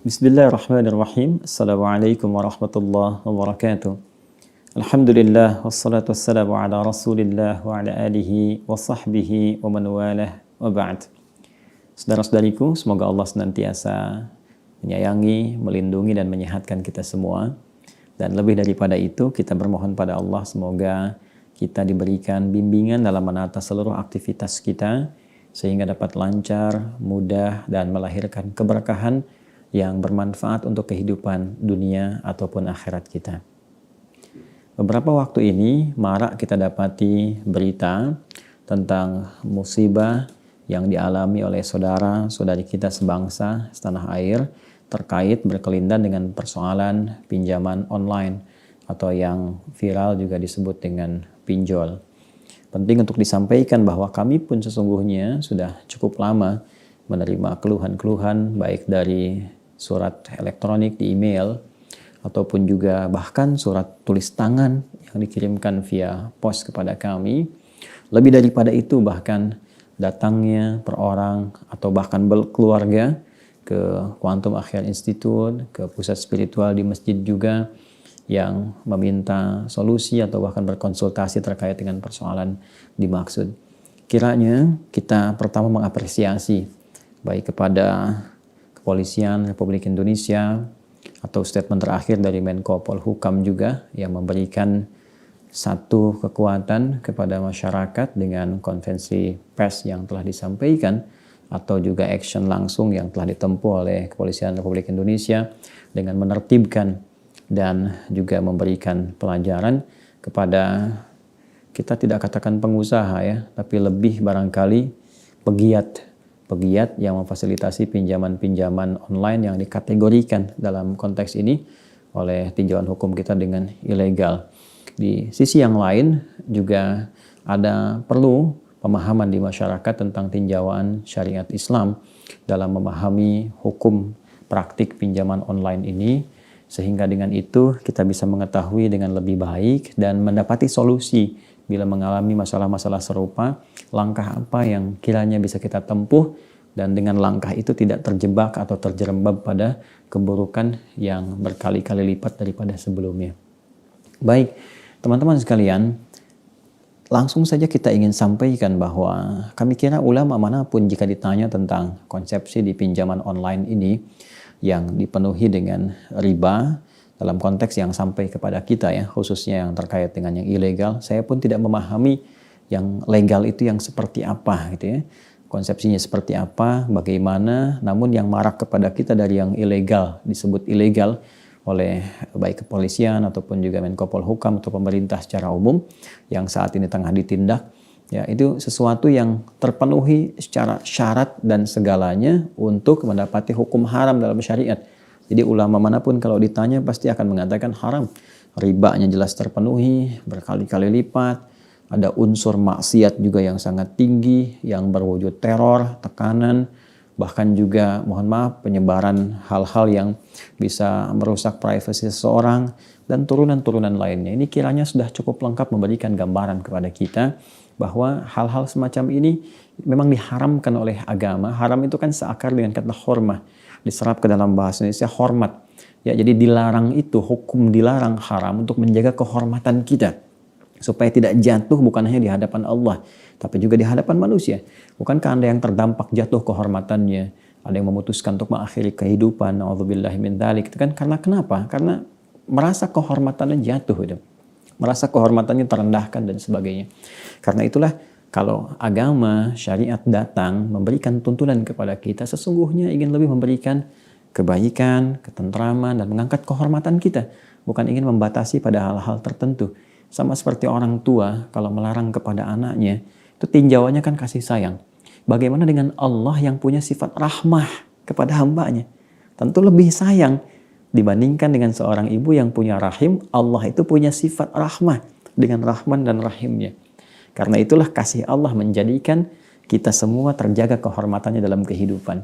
Bismillahirrahmanirrahim. Assalamualaikum warahmatullahi wabarakatuh. Alhamdulillah wassalatu wassalamu ala Rasulillah wa ala alihi wa sahbihi wa man walah wa ba'd. Saudara-saudariku, semoga Allah senantiasa menyayangi, melindungi dan menyehatkan kita semua. Dan lebih daripada itu, kita bermohon pada Allah semoga kita diberikan bimbingan dalam menata seluruh aktivitas kita sehingga dapat lancar, mudah dan melahirkan keberkahan yang bermanfaat untuk kehidupan dunia ataupun akhirat kita. Beberapa waktu ini marak kita dapati berita tentang musibah yang dialami oleh saudara-saudari kita sebangsa setanah air terkait berkelindan dengan persoalan pinjaman online atau yang viral juga disebut dengan pinjol. Penting untuk disampaikan bahwa kami pun sesungguhnya sudah cukup lama menerima keluhan-keluhan baik dari surat elektronik di email ataupun juga bahkan surat tulis tangan yang dikirimkan via pos kepada kami. Lebih daripada itu bahkan datangnya per orang atau bahkan keluarga ke Quantum Akhyar Institute, ke pusat spiritual di masjid juga yang meminta solusi atau bahkan berkonsultasi terkait dengan persoalan dimaksud. Kiranya kita pertama mengapresiasi baik kepada Kepolisian Republik Indonesia atau statement terakhir dari Menko Polhukam juga yang memberikan satu kekuatan kepada masyarakat dengan konvensi pers yang telah disampaikan atau juga action langsung yang telah ditempuh oleh Kepolisian Republik Indonesia dengan menertibkan dan juga memberikan pelajaran kepada, kita tidak katakan pengusaha ya, tapi lebih barangkali pegiat yang memfasilitasi pinjaman-pinjaman online yang dikategorikan dalam konteks ini oleh tinjauan hukum kita dengan ilegal. Di sisi yang lain juga ada perlu pemahaman di masyarakat tentang tinjauan syariat Islam dalam memahami hukum praktik pinjaman online ini, sehingga dengan itu kita bisa mengetahui dengan lebih baik dan mendapati solusi bila mengalami masalah-masalah serupa, langkah apa yang kiranya bisa kita tempuh dan dengan langkah itu tidak terjebak atau terjerembab pada keburukan yang berkali-kali lipat daripada sebelumnya. Baik, teman-teman sekalian, langsung saja kita ingin sampaikan bahwa kami kira ulama manapun jika ditanya tentang konsepsi di pinjaman online ini yang dipenuhi dengan riba, dalam konteks yang sampai kepada kita ya, khususnya yang terkait dengan yang ilegal, saya pun tidak memahami yang legal itu yang seperti apa gitu ya. Konsepsinya seperti apa, bagaimana, namun yang marak kepada kita dari yang ilegal, disebut ilegal oleh baik kepolisian ataupun juga Menko Polhukam atau pemerintah secara umum yang saat ini tengah ditindak, ya itu sesuatu yang terpenuhi secara syarat dan segalanya untuk mendapati hukum haram dalam syariat. Jadi ulama manapun kalau ditanya pasti akan mengatakan haram. Ribanya jelas terpenuhi, berkali-kali lipat. Ada unsur maksiat juga yang sangat tinggi, yang berwujud teror, tekanan, bahkan juga mohon maaf penyebaran hal-hal yang bisa merusak privasi seseorang dan turunan-turunan lainnya. Ini kiranya sudah cukup lengkap memberikan gambaran kepada kita bahwa hal-hal semacam ini memang diharamkan oleh agama. Haram itu kan seakar dengan kata hormah. Diserap ke dalam bahasa Indonesia hormat. Ya, jadi dilarang itu, hukum dilarang haram untuk menjaga kehormatan kita. Supaya tidak jatuh bukan hanya di hadapan Allah, tapi juga di hadapan manusia. Bukankah Anda yang terdampak jatuh kehormatannya? Ada yang memutuskan untuk mengakhiri kehidupan, na'udzubillahi min dzalik. Itu kan karena kenapa? Karena merasa kehormatannya jatuh itu. Merasa kehormatannya terendahkan dan sebagainya. Karena itulah kalau agama, syariat datang memberikan tuntunan kepada kita, sesungguhnya ingin lebih memberikan kebaikan, ketentraman, dan mengangkat kehormatan kita. Bukan ingin membatasi pada hal-hal tertentu. Sama seperti orang tua, kalau melarang kepada anaknya, itu tinjauannya kan kasih sayang. Bagaimana dengan Allah yang punya sifat rahmah kepada hambanya? Tentu lebih sayang dibandingkan dengan seorang ibu yang punya rahim. Allah itu punya sifat rahmah dengan Rahman dan Rahimnya. Karena itulah kasih Allah menjadikan kita semua terjaga kehormatannya dalam kehidupan.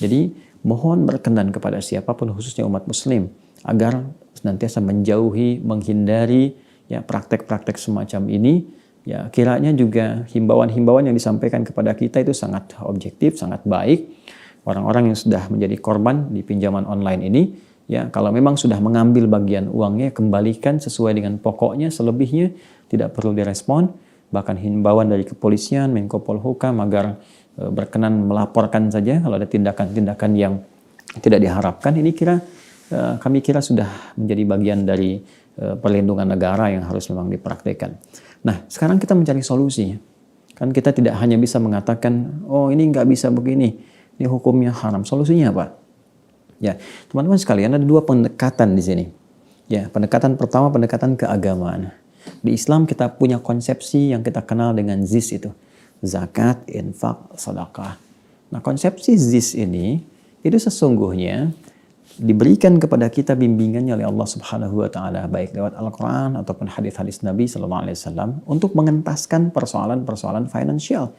Jadi mohon berkenan kepada siapapun khususnya umat muslim agar senantiasa menjauhi, menghindari ya praktek-praktek semacam ini. Ya kiranya juga himbauan-himbauan yang disampaikan kepada kita itu sangat objektif, sangat baik. orang-orang yang sudah menjadi korban di pinjaman online ini, ya kalau memang sudah mengambil bagian uangnya, kembalikan sesuai dengan pokoknya, selebihnya tidak perlu direspon. Bahkan himbauan dari kepolisian, Menko Polhukam agar berkenan melaporkan saja kalau ada tindakan-tindakan yang tidak diharapkan. Ini kami kira sudah menjadi bagian dari perlindungan negara yang harus memang dipraktekkan. Nah, sekarang kita mencari solusi. Kan kita tidak hanya bisa mengatakan, oh ini nggak bisa begini, ini hukumnya haram. Solusinya apa? Ya, teman-teman sekalian, ada dua pendekatan di sini. Ya, pendekatan pertama, pendekatan keagamaan. Di Islam kita punya konsepsi yang kita kenal dengan ZIS itu. Zakat, infak, sedekah. Nah, konsepsi ZIS ini, itu sesungguhnya diberikan kepada kita bimbingannya oleh Allah Subhanahu wa taala baik lewat Al-Qur'an ataupun hadis-hadis Nabi sallallahu alaihi wasallam untuk mengentaskan persoalan-persoalan finansial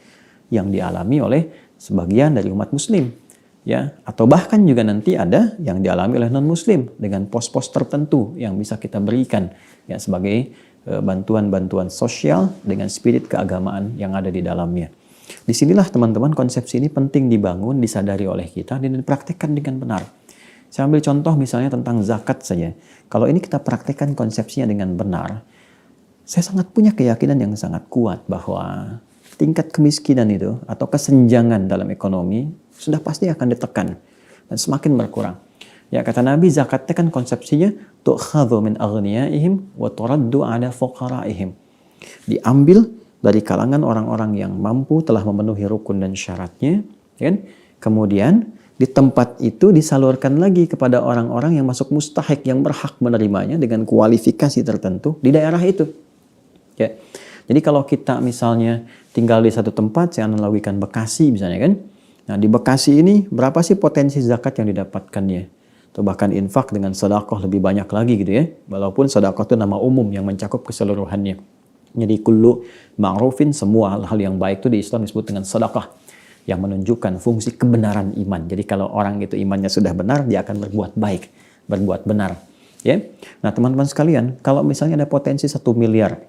yang dialami oleh sebagian dari umat muslim, ya, atau bahkan juga nanti ada yang dialami oleh non muslim dengan pos-pos tertentu yang bisa kita berikan ya sebagai bantuan-bantuan sosial dengan spirit keagamaan yang ada di dalamnya. Disinilah teman-teman konsepsi ini penting dibangun, disadari oleh kita dan dipraktikkan dengan benar. Saya ambil contoh misalnya tentang zakat saja. Kalau ini kita praktekkan konsepsinya dengan benar, saya sangat punya keyakinan yang sangat kuat bahwa tingkat kemiskinan itu atau kesenjangan dalam ekonomi sudah pasti akan ditekan dan semakin berkurang. Ya kata Nabi, zakatnya kan konsepsinya tu'khadhu min aghniyaihim wa turaddu ala fuqaraihim. Diambil dari kalangan orang-orang yang mampu telah memenuhi rukun dan syaratnya, kan? Kemudian di tempat itu disalurkan lagi kepada orang-orang yang masuk mustahik yang berhak menerimanya dengan kualifikasi tertentu di daerah itu. Ya. Jadi kalau kita misalnya tinggal di satu tempat, saya analogikan Bekasi misalnya kan. Nah di Bekasi ini berapa sih potensi zakat yang didapatkannya? Atau bahkan infak dengan sedekah lebih banyak lagi gitu ya. Walaupun sedekah itu nama umum yang mencakup keseluruhannya. Jadi kullu ma'rufin, semua hal yang baik itu di Islam disebut dengan sedekah, yang menunjukkan fungsi kebenaran iman. Jadi kalau orang itu imannya sudah benar, dia akan berbuat baik, berbuat benar. Ya. Nah teman-teman sekalian, kalau misalnya ada potensi 1 miliar,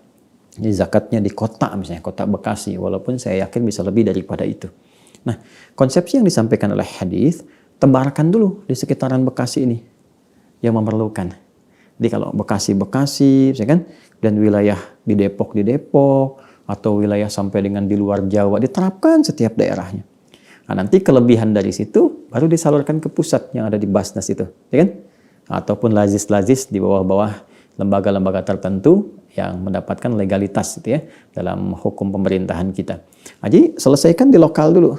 jadi zakatnya di kota misalnya, kota Bekasi, walaupun saya yakin bisa lebih daripada itu. Nah konsepsi yang disampaikan oleh hadis, tebarkan dulu di sekitaran Bekasi ini yang memerlukan. Jadi kalau Bekasi, misalnya kan, dan wilayah di Depok, atau wilayah sampai dengan di luar Jawa, diterapkan setiap daerahnya. Nah, nanti kelebihan dari situ baru disalurkan ke pusat yang ada di Basnas itu, ya kan? Ataupun lazis-lazis di bawah-bawah lembaga-lembaga tertentu yang mendapatkan legalitas gitu ya dalam hukum pemerintahan kita. Nah, jadi selesaikan di lokal dulu.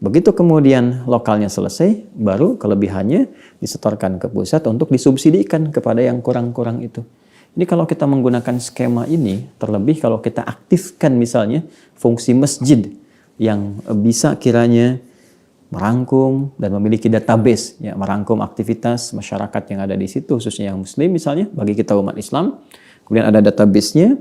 Begitu kemudian lokalnya selesai, baru kelebihannya disetorkan ke pusat untuk disubsidikan kepada yang kurang-kurang itu. Ini kalau kita menggunakan skema ini, terlebih kalau kita aktifkan misalnya fungsi masjid yang bisa kiranya merangkum dan memiliki database, ya, merangkum aktivitas masyarakat yang ada di situ, khususnya yang muslim misalnya, bagi kita umat Islam, kemudian ada database-nya,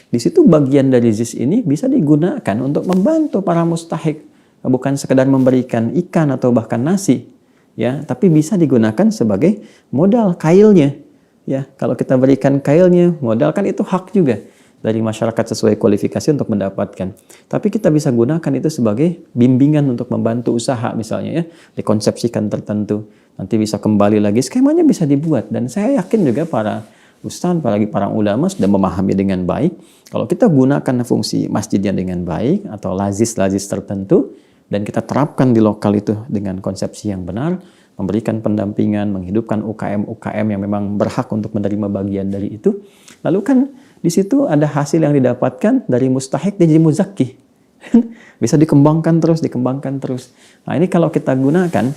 di situ bagian dari ZIS ini bisa digunakan untuk membantu para mustahik, bukan sekedar memberikan ikan atau bahkan nasi, ya, tapi bisa digunakan sebagai modal kailnya. Ya, kalau kita berikan kailnya, modal kan itu hak juga dari masyarakat sesuai kualifikasi untuk mendapatkan. Tapi kita bisa gunakan itu sebagai bimbingan untuk membantu usaha misalnya ya, dikonsepsikan tertentu. Nanti bisa kembali lagi, skemanya bisa dibuat. Dan saya yakin juga para ustaz, apalagi para ulama sudah memahami dengan baik. Kalau kita gunakan fungsi masjidnya dengan baik atau lazis-lazis tertentu, dan kita terapkan di lokal itu dengan konsepsi yang benar, memberikan pendampingan, menghidupkan UKM-UKM yang memang berhak untuk menerima bagian dari itu. Lalu kan di situ ada hasil yang didapatkan dari mustahik dia jadi muzakki. Bisa dikembangkan terus. Nah ini kalau kita gunakan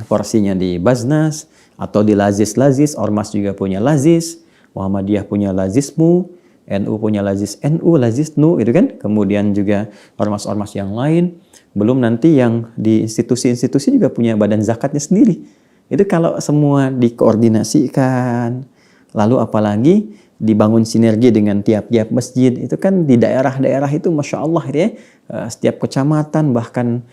porsinya di Basnas atau di lazis-lazis, Ormas juga punya lazis, Muhammadiyah punya lazismu, NU punya lazis NU, lazisnu, itu kan. Kemudian juga ormas-ormas yang lain. Belum nanti yang di institusi-institusi juga punya badan zakatnya sendiri. Itu kalau semua dikoordinasikan, lalu apalagi dibangun sinergi dengan tiap-tiap masjid, itu kan di daerah-daerah itu Masya Allah ya, setiap kecamatan bahkan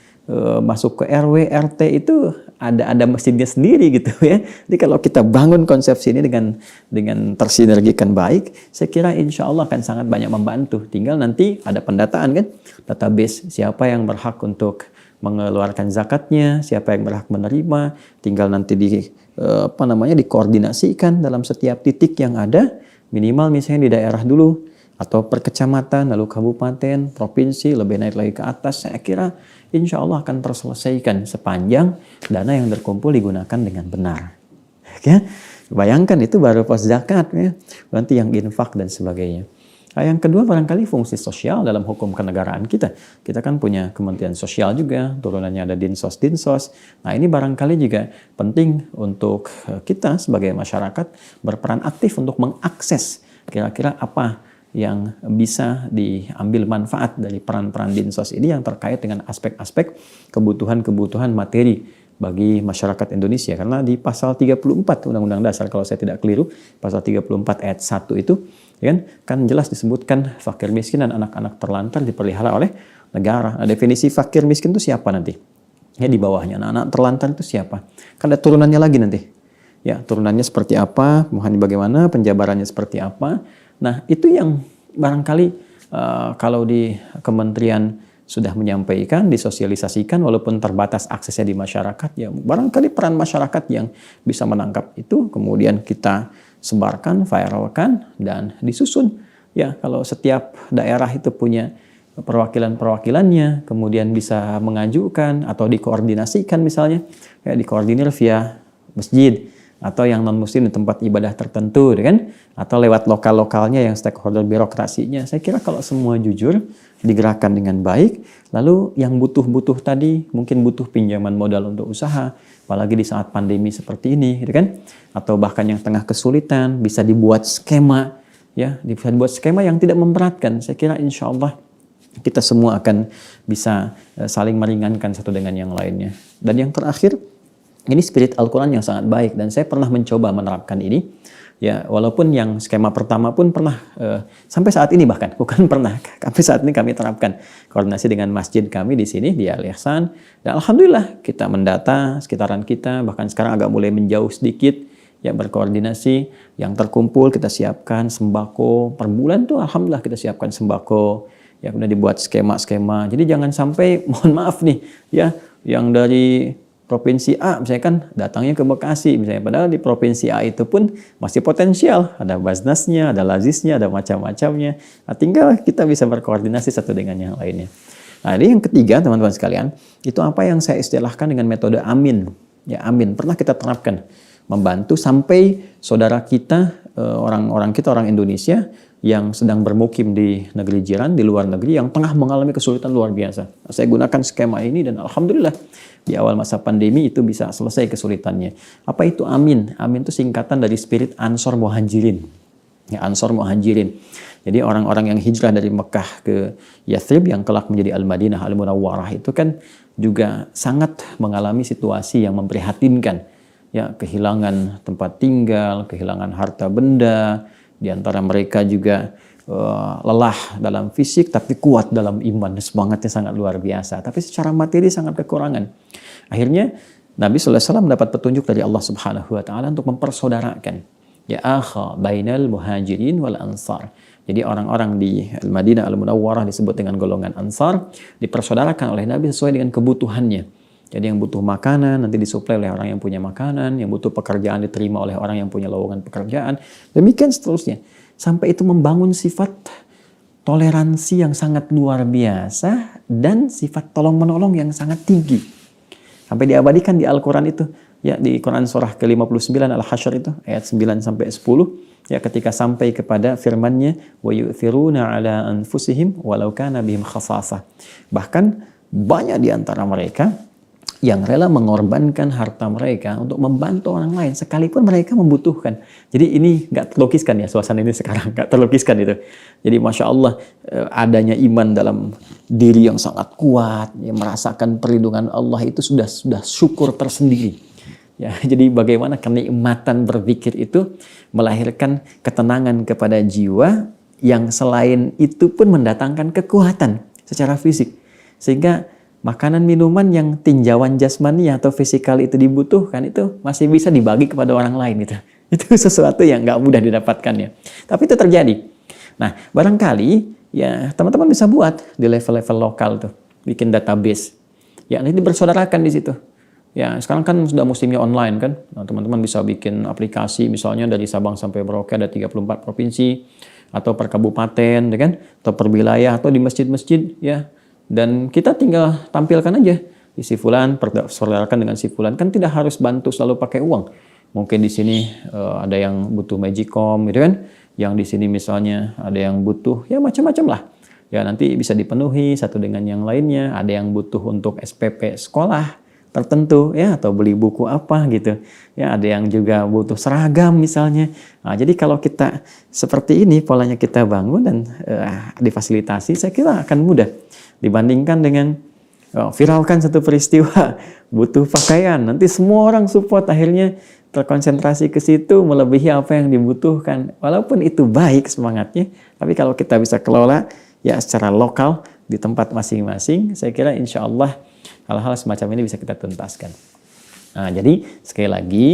masuk ke RW, RT itu ada masjidnya sendiri gitu ya. Jadi kalau kita bangun konsepsi ini dengan tersinergikan baik, saya kira insya Allah akan sangat banyak membantu. Tinggal nanti ada pendataan kan, database siapa yang berhak untuk mengeluarkan zakatnya, siapa yang berhak menerima, tinggal nanti dikoordinasikan dalam setiap titik yang ada, minimal misalnya di daerah dulu, atau per kecamatan, lalu kabupaten, provinsi, lebih naik lagi ke atas. Saya kira insya Allah akan terselesaikan sepanjang dana yang terkumpul digunakan dengan benar. Ya, bayangkan itu baru pos zakat, ya. Nanti yang infak dan sebagainya. Nah, yang kedua barangkali fungsi sosial dalam hukum kenegaraan kita. Kita kan punya Kementerian Sosial juga, turunannya ada Dinsos. Nah, ini barangkali juga penting untuk kita sebagai masyarakat berperan aktif untuk mengakses kira-kira apa yang bisa diambil manfaat dari peran-peran Dinsos ini yang terkait dengan aspek-aspek kebutuhan-kebutuhan materi bagi masyarakat Indonesia. Karena di pasal 34 Undang-Undang Dasar, kalau saya tidak keliru, pasal 34 ayat 1 itu kan jelas disebutkan fakir miskin dan anak-anak terlantar dipelihara oleh negara. Nah, definisi fakir miskin itu siapa nanti? Ya, di bawahnya anak-anak terlantar itu siapa? Kan ada turunannya lagi nanti. Ya, turunannya seperti apa, pemahamannya bagaimana, penjabarannya seperti apa. Nah, itu yang barangkali kalau di kementerian sudah menyampaikan, disosialisasikan, walaupun terbatas aksesnya di masyarakat, ya barangkali peran masyarakat yang bisa menangkap itu, kemudian kita sebarkan, viralkan, dan disusun. Ya, kalau setiap daerah itu punya perwakilan-perwakilannya, kemudian bisa mengajukan atau dikoordinasikan misalnya, ya dikoordinir via masjid, atau yang non-muslim di tempat ibadah tertentu, kan? Atau lewat lokal-lokalnya yang stakeholder birokrasinya. Saya kira kalau semua jujur, digerakkan dengan baik, lalu yang butuh-butuh tadi, mungkin butuh pinjaman modal untuk usaha, apalagi di saat pandemi seperti ini, gitu kan? Atau bahkan yang tengah kesulitan, bisa dibuat skema, ya, bisa dibuat skema yang tidak memberatkan. Saya kira insya Allah kita semua akan bisa saling meringankan satu dengan yang lainnya. Dan yang terakhir, ini spirit Al-Quran yang sangat baik, dan saya pernah mencoba menerapkan ini. Ya, walaupun yang skema pertama pun pernah, sampai saat ini bahkan, bukan pernah, sampai saat ini kami terapkan koordinasi dengan masjid kami di sini, di Al Ihsan. Dan Alhamdulillah kita mendata sekitaran kita, bahkan sekarang agak mulai menjauh sedikit, ya berkoordinasi, yang terkumpul kita siapkan sembako, per bulan tuh Alhamdulillah kita siapkan sembako, ya kemudian dibuat skema-skema. Jadi jangan sampai, mohon maaf nih, ya yang dari Provinsi A misalnya kan datangnya ke Bekasi misalnya, padahal di Provinsi A itu pun masih potensial, ada Basnasnya, ada Lazisnya, ada macam-macamnya. Nah, tinggal kita bisa berkoordinasi satu dengan yang lainnya. Nah, ini yang ketiga teman-teman sekalian, itu apa yang saya istilahkan dengan metode amin. Ya, amin pernah kita terapkan, membantu sampai saudara kita, orang Indonesia yang sedang bermukim di negeri jiran, di luar negeri, yang tengah mengalami kesulitan luar biasa. Nah, saya gunakan skema ini dan Alhamdulillah di awal masa pandemi itu bisa selesai kesulitannya. Apa itu amin? Amin itu singkatan dari spirit Ansor Muhajirin. Ya, Ansor Muhajirin. Jadi orang-orang yang hijrah dari Mekah ke Yathrib yang kelak menjadi Al-Madinah Al-Munawwarah itu kan juga sangat mengalami situasi yang memprihatinkan. Ya, kehilangan tempat tinggal, kehilangan harta benda, di antara mereka juga lelah dalam fisik tapi kuat dalam iman, semangatnya sangat luar biasa, tapi secara materi sangat kekurangan. Akhirnya Nabi SAW mendapat petunjuk dari Allah Subhanahu wa taala untuk mempersaudarakan, ya akha bainal muhajirin wal ansar. Jadi orang-orang di Al-Madinah Al-Munawwarah disebut dengan golongan Ansar, dipersaudarakan oleh Nabi sesuai dengan kebutuhannya. Jadi yang butuh makanan nanti disuplai oleh orang yang punya makanan, yang butuh pekerjaan diterima oleh orang yang punya lowongan pekerjaan, demikian seterusnya. Sampai itu membangun sifat toleransi yang sangat luar biasa dan sifat tolong-menolong yang sangat tinggi. Sampai diabadikan di Al-Quran itu, ya di Quran surah ke-59 Al-Hasyr itu, ayat 9 sampai 10, ya ketika sampai kepada firman-Nya wa yu'thiruna ala anfusihim walau kana bihim khasasah. Bahkan banyak di antara mereka yang rela mengorbankan harta mereka untuk membantu orang lain sekalipun mereka membutuhkan. Jadi ini nggak terlukiskan ya, suasana ini sekarang nggak terlukiskan itu. Jadi Masya Allah, adanya iman dalam diri yang sangat kuat, yang merasakan perlindungan Allah itu sudah syukur tersendiri. Ya, jadi bagaimana kenikmatan berzikir itu melahirkan ketenangan kepada jiwa yang selain itu pun mendatangkan kekuatan secara fisik. Sehingga makanan minuman yang tinjauan jasmani atau fisikal itu dibutuhkan itu masih bisa dibagi kepada orang lain itu. Itu sesuatu yang nggak mudah didapatkan ya. Tapi itu terjadi. Nah, barangkali ya teman-teman bisa buat di level-level lokal tuh, bikin database. Ya, nanti bersaudarakan di situ. Ya, sekarang kan sudah musimnya online kan. Nah, teman-teman bisa bikin aplikasi misalnya dari Sabang sampai Merauke ada 34 provinsi atau per kabupaten, ya kan? Atau per wilayah atau di masjid-masjid ya. Dan kita tinggal tampilkan aja di si fulan, bersaudarakan dengan si fulan, kan tidak harus bantu selalu pakai uang. Mungkin di sini ada yang butuh Magicom gitu kan. Yang di sini misalnya ada yang butuh ya macam-macam lah. Ya nanti bisa dipenuhi satu dengan yang lainnya. Ada yang butuh untuk SPP sekolah tertentu ya atau beli buku apa gitu. Ya ada yang juga butuh seragam misalnya. Nah, jadi kalau kita seperti ini polanya kita bangun dan difasilitasi, saya kira akan mudah dibandingkan dengan viralkan satu peristiwa butuh pakaian. Nanti semua orang support, akhirnya terkonsentrasi ke situ melebihi apa yang dibutuhkan. Walaupun itu baik semangatnya, tapi kalau kita bisa kelola ya secara lokal di tempat masing-masing, saya kira insya Allah hal-hal semacam ini bisa kita tuntaskan. Nah, jadi sekali lagi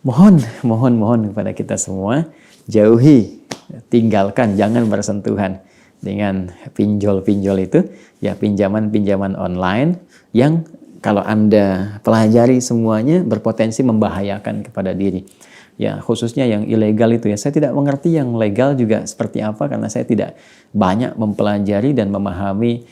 mohon kepada kita semua, jauhi, tinggalkan, jangan bersentuhan dengan pinjol-pinjol itu, ya pinjaman-pinjaman online yang kalau Anda pelajari semuanya berpotensi membahayakan kepada diri. Ya, khususnya yang ilegal itu ya. Saya tidak mengerti yang legal juga seperti apa karena saya tidak banyak mempelajari dan memahami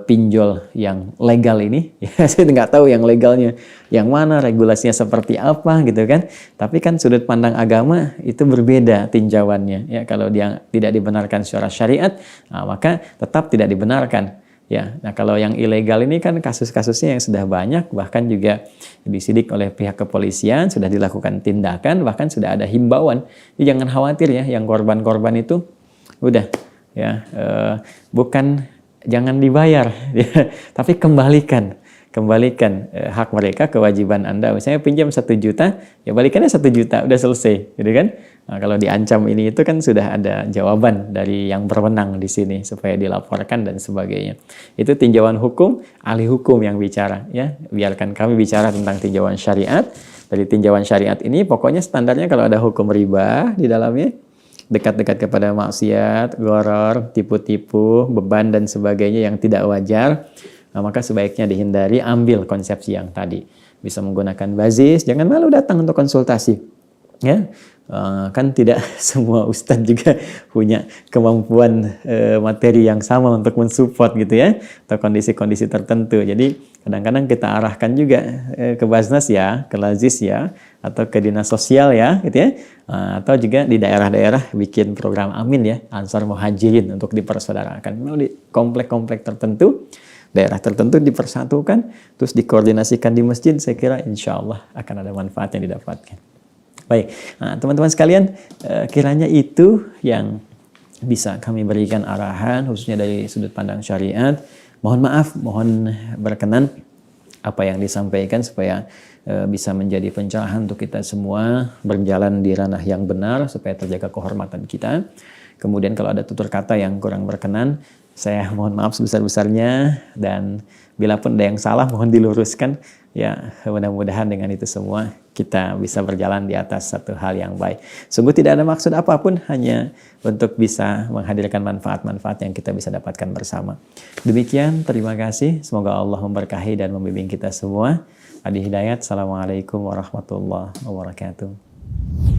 pinjol yang legal ini. Ya, saya nggak tahu yang legalnya yang mana, regulasinya seperti apa gitu kan. Tapi kan sudut pandang agama itu berbeda tinjauannya. Ya, kalau dia tidak dibenarkan secara syariat, nah, maka tetap tidak dibenarkan. Ya, nah kalau yang ilegal ini kan kasus-kasusnya yang sudah banyak, bahkan juga disidik oleh pihak kepolisian, sudah dilakukan tindakan, bahkan sudah ada himbauan. Jadi jangan khawatir ya, yang korban-korban itu udah ya bukan jangan dibayar, ya, tapi kembalikan hak mereka, kewajiban Anda. Misalnya pinjam 1 juta, ya balikannya 1 juta, udah selesai, gitu kan? Nah, kalau diancam ini itu kan sudah ada jawaban dari yang berwenang di sini supaya dilaporkan dan sebagainya. Itu tinjauan hukum, ahli hukum yang bicara ya. Biarkan kami bicara tentang tinjauan syariat. Dari tinjauan syariat ini pokoknya standarnya kalau ada hukum riba di dalamnya, dekat-dekat kepada maksiat, gharar, tipu-tipu, beban dan sebagainya yang tidak wajar, nah, maka sebaiknya dihindari, ambil konsepsi yang tadi. Bisa menggunakan bazis, jangan malu datang untuk konsultasi. Ya, kan tidak semua ustadz juga punya kemampuan materi yang sama untuk mensupport gitu ya, atau kondisi-kondisi tertentu. Jadi kadang-kadang kita arahkan juga ke Basnas ya, ke Lazis ya, atau ke dinas sosial ya, gitu ya, atau juga di daerah-daerah bikin program Amin ya, Ansar Muhajirin untuk dipersaudarakan. Mau di komplek-komplek tertentu, daerah tertentu dipersatukan, terus dikoordinasikan di masjid, saya kira insya Allah akan ada manfaat yang didapatkan. Baik, nah, teman-teman sekalian, kiranya itu yang bisa kami berikan arahan, khususnya dari sudut pandang syariat. Mohon maaf, mohon berkenan apa yang disampaikan supaya bisa menjadi pencerahan untuk kita semua, berjalan di ranah yang benar supaya terjaga kehormatan kita. Kemudian kalau ada tutur kata yang kurang berkenan, saya mohon maaf sebesar-besarnya, dan bila pun ada yang salah mohon diluruskan. Ya, mudah-mudahan dengan itu semua kita bisa berjalan di atas satu hal yang baik. Sungguh tidak ada maksud apapun, hanya untuk bisa menghadirkan manfaat-manfaat yang kita bisa dapatkan bersama. Demikian, terima kasih. Semoga Allah memberkahi dan membimbing kita semua. Adi Hidayat. Assalamualaikum warahmatullahi wabarakatuh.